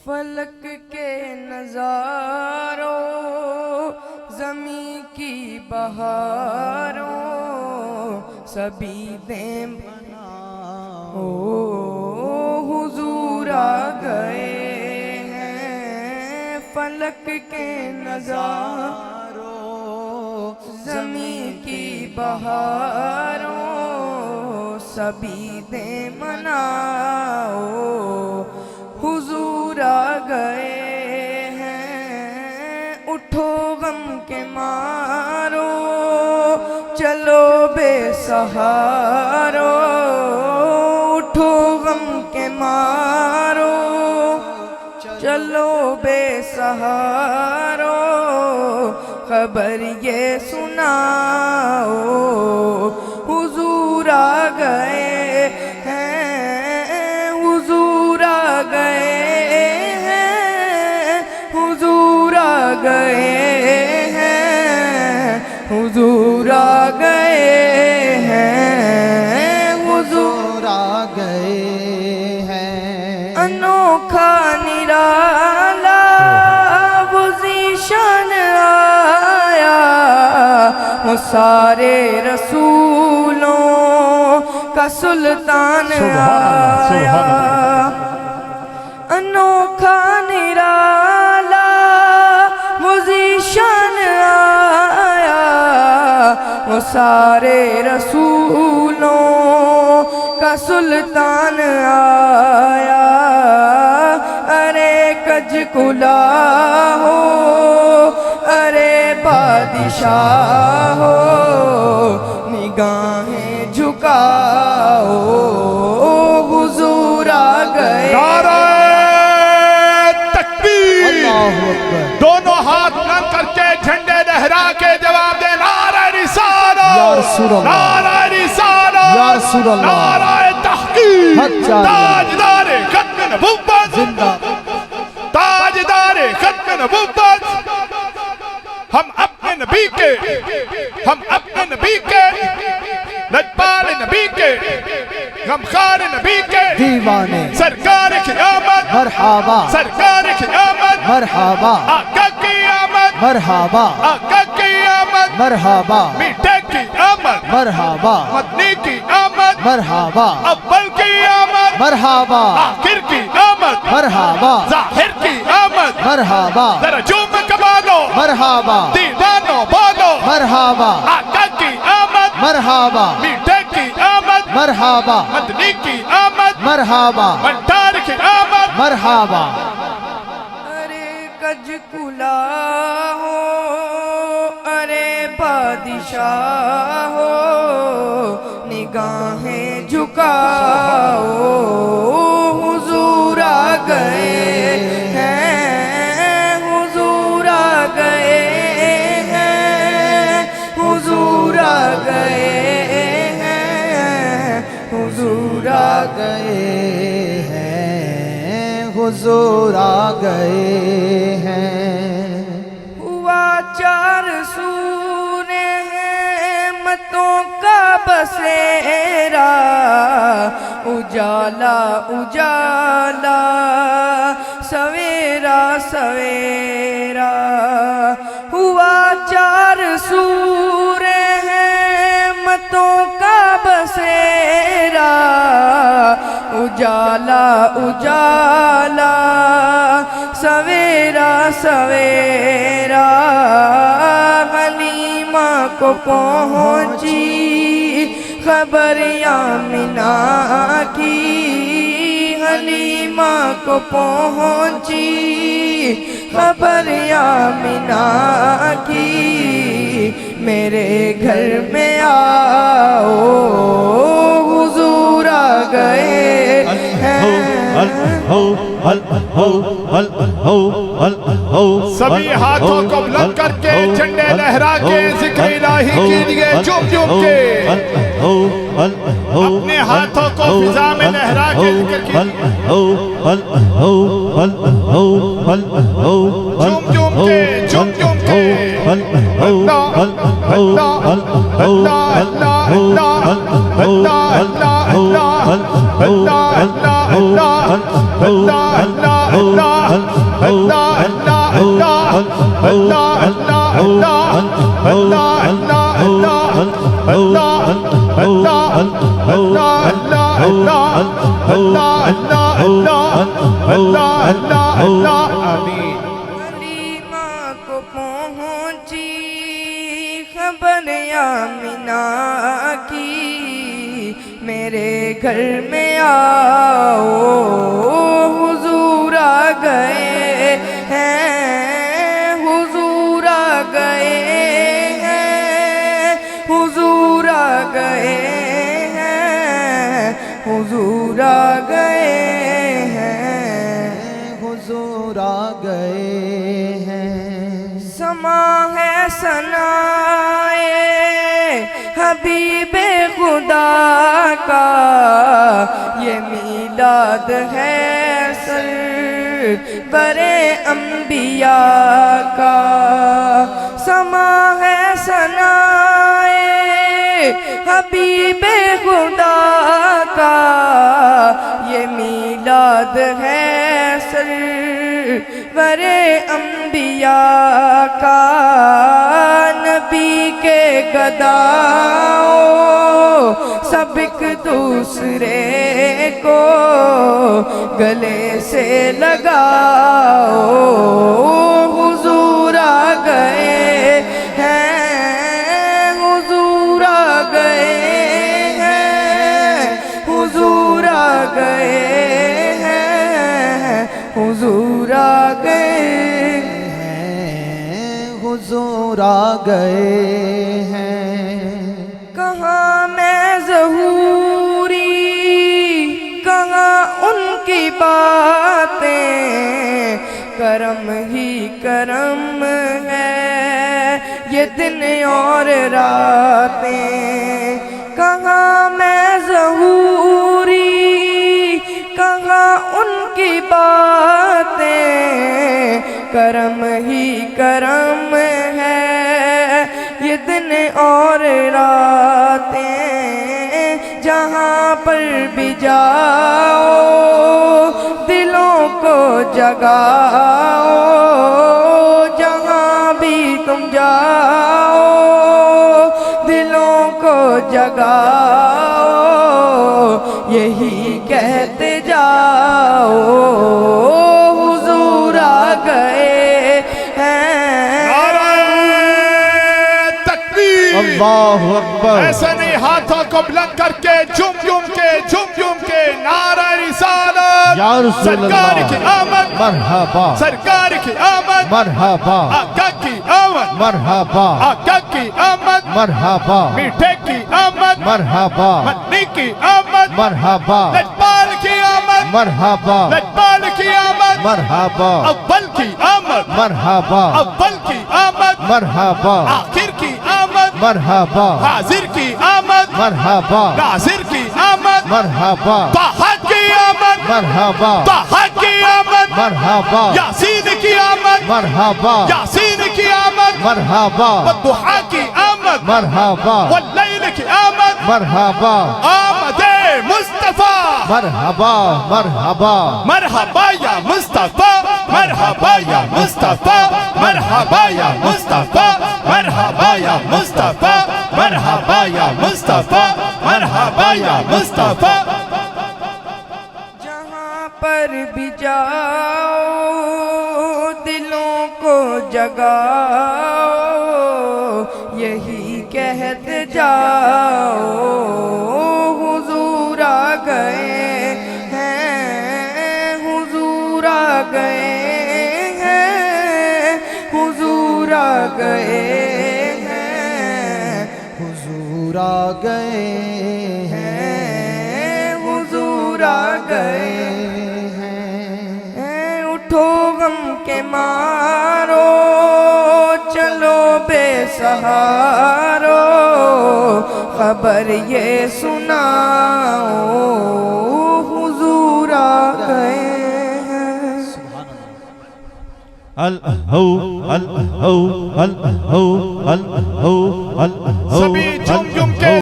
فلک کے نظاروں زمین کی بہاروں سبھی دیں بنا حضور آ گئے ہیں فلک کے نظاروں زمین کی بہاروں سبھی دیں مناؤ حضور آ گئے ہیں اٹھو غم کے مارو چلو بے سہارو اٹھو غم کے مارو چلو بے سہارو خبر یہ سناؤ حضور آ گئے ہیں حضور آ گئے ہیں حضور آ گئے ہیں حضور آ گئے ہیں حضور آ گئے ہیں انوکھا نرالا وہ ذیشان آیا وہ سارے رسولوں کا سلطان آیا انوکھا نرالا وہ ذیشان آیا وہ سارے رسولوں کا سلطان آیا ارے کج کلا ہو ارے بادشاہ ہو نگاہیں جھکاؤ حضور آ گئے نعرہ تکبیر دونوں ہاتھ بلند کر کے جھنڈے لہرا کے جواب دے نعرہ رسالہ یا رسول اللہ نعرہ رسالہ یا رسول اللہ نعرہ تحقیق تاجدار ختم نبوت زندہ تاجدار ختم نبوت ہم اپنے نبی کے لجپال نبی کے غمخوار نبی کے دیوانے سرکار کی آمد مرحبا سرکار کی آمد مرحبا آقا کی آمد مرحبا آقا کی آمد مرحبا میٹھے کی آمد مرحبا مدنی کی آمد مرحبا اول کی آمد مرحبا آخر کی آمد مرحبا ظاہر کی آمد مرحبا درجوں میں کمالو مرحبا دیوانوں بولو مرحبا آقا کی آمد مرحبا میٹھے کی آمد مرحبا مدنی کی آمد مرحبا منٹار کی آمد مرحبا ارے کج کلا ہو ارے بادشاہ ہو نگاہیں جھکاؤ حضور آ گئے ہیں حضور آ گئے ہیں حضور آ گئے ہیں حضور آ گئے ہیں حضور آ گئے ہیں ہوا چار سونے ہیں متوں کا بسیرا اجالا اجالا سویرا سویرا ہوا چار سورے ہیں متوں کا بسیرا اجالا اجالا سویرا سویرا حلیمہ کو پہنچی خبر آمنہ کی حلیمہ کو پہنچی خبر آمنہ کی میرے گھر میں آؤ حضور آ گئے ہیں سبھی ہاتھوں کو بلند کر کے جھنڈے لہرا کے ذکر الہی کیجئے جھوم جھوم کے اپنے ہاتھوں کو فضا میں لہرا کے ذکر کیجئے جھوم جھوم کے جھوم جھوم کے اللہ اللہ اللہ اللہ اللہ اللہ اللہ حلیمہ کو پہنچی خبر آمنہ کی میرے گھر میں آؤ حضور آ گئے ہیں حضور آ گئے ہیں حضور آ گئے ہیں حضور آ گئے ہیں حضور آ گئے ہیں سما ہے ثنائے حبیب خدا کا یہ میلاد ہے سرور انبیاء کا سما ہے ثنائے حبیب خدا کا یہ میلاد ہے سرور انبیاء کا نبی کے گداؤں سب ایک دوسرے کو گلے سے لگاؤ حضور آ گئے ہیں حضور آ گئے ہیں حضور آ گئے ہیں حضور آ گئے حضور آ گئے ہیں کہاں میں ظہوری کہاں ان کی باتیں کرم ہی کرم ہے یہ دن اور راتیں کہاں میں ظہوری کہاں ان کی باتیں کرم ہی کرم ہے یہ دن اور راتیں جہاں پر بھی جاؤ دلوں کو جگاؤ جہاں بھی تم جاؤ دلوں کو جگاؤ یہی کہتے جاؤ حضور آ گئے ہیں اللہ اکبر ایسے نہیں ہاتھوں کو بلند کر کے جم جم کے نعرہ رسالت یا رسول سرکار کی اللہ آمد مرحبا سرکار کی آمد مرحبا آقا کی آمد مرحبا آقا کی آمد مرحبا میٹھے کی آمد مرحبا مدنی کی آمد مرحبا لجپال کی آمد مرحبا لجپال کی آمد مرحبا اول کی آمد مرحبا اول کی آمد مرحبا آخر کی آمد مرحبا حاضر کی آمد مرحبا ناظر کی آمد مرحبا طه کی آمد مرحبا طه کی آمد مرحبا یاسین کی آمد مرحبا یاسین کی آمد مرحبا والضحا کی آمد مرحبا واللیل کی آمد مرحبا آمد مصطفیٰ مرحبا مرحبا مرحبا یا مصطفیٰ مرحبا یا مصطفیٰ مرحبا یا مصطفیٰ مرحبا یا مصطفیٰ مرحبا یا مصطفیٰ مرحبا یا مصطفیٰ جہاں پر بھی جاؤ دلوں کو جگاؤ یہی کہتے جاؤ حضور آ گئے ہیں حضور آ گئے ہیں حضور آ گئے ہیں حضور آ گئے ہیں حضور آ گئے ہیں اٹھو غم کے مارو چلو بے سہارو خبر یہ سناؤ حضور آ گئے ہیں سبھی